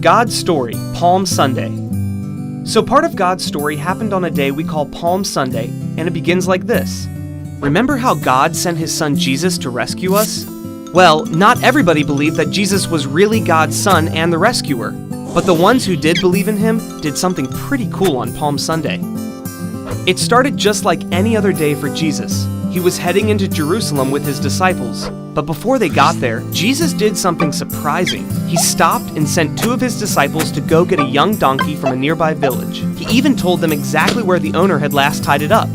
God's story, Palm Sunday. So part of God's story happened on a day we call Palm Sunday, and it begins like this. Remember how God sent his son Jesus to rescue us? Well, not everybody believed that Jesus was really God's son and the rescuer, but the ones who did believe in him did something pretty cool on Palm Sunday. It started just like any other day for Jesus. He was heading into Jerusalem with his disciples, but before they got there, Jesus did something surprising. He stopped and sent two of his disciples to go get a young donkey from a nearby village. He even told them exactly where the owner had last tied it up.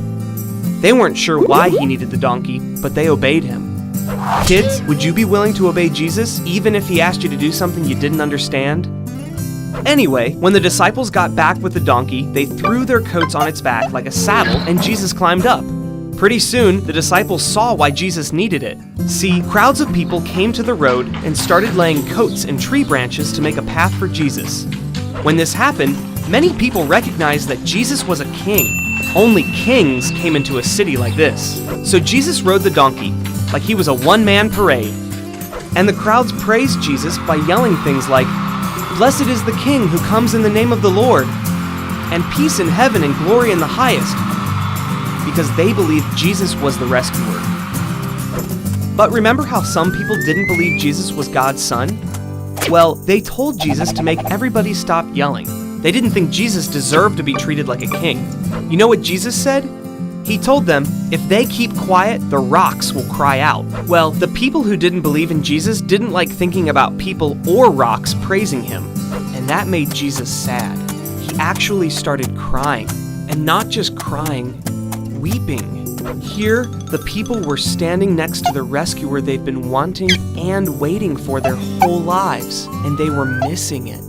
They weren't sure why he needed the donkey, but they obeyed him. Kids, would you be willing to obey Jesus even if he asked you to do something you didn't understand? Anyway, when the disciples got back with the donkey, they threw their coats on its back like a saddle and Jesus climbed up. Pretty soon, the disciples saw why Jesus needed it. See, crowds of people came to the road and started laying coats and tree branches to make a path for Jesus. When this happened, many people recognized that Jesus was a king. Only kings came into a city like this. So Jesus rode the donkey like he was a one-man parade. And the crowds praised Jesus by yelling things like, "Blessed is the King who comes in the name of the Lord," and "Peace in heaven and glory in the highest," because they believed Jesus was the rescuer. But remember how some people didn't believe Jesus was God's son? Well, they told Jesus to make everybody stop yelling. They didn't think Jesus deserved to be treated like a king. You know what Jesus said? He told them, if they keep quiet, the rocks will cry out. Well, the people who didn't believe in Jesus didn't like thinking about people or rocks praising him, and that made Jesus sad. He actually started crying, and not just crying, weeping. Here, the people were standing next to the rescuer they've been wanting and waiting for their whole lives, and they were missing it.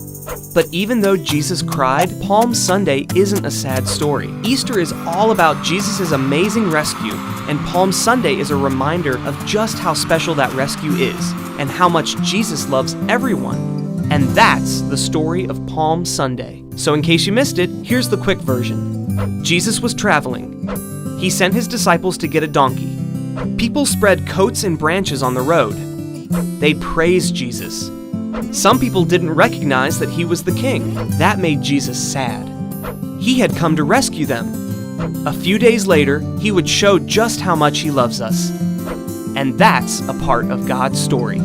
But even though Jesus cried, Palm Sunday isn't a sad story. Easter is all about Jesus' amazing rescue, and Palm Sunday is a reminder of just how special that rescue is, and how much Jesus loves everyone. And that's the story of Palm Sunday. So in case you missed it, here's the quick version. Jesus was traveling. He sent his disciples to get a donkey. People spread coats and branches on the road. They praised Jesus. Some people didn't recognize that he was the king. That made Jesus sad. He had come to rescue them. A few days later, he would show just how much he loves us. And that's a part of God's story.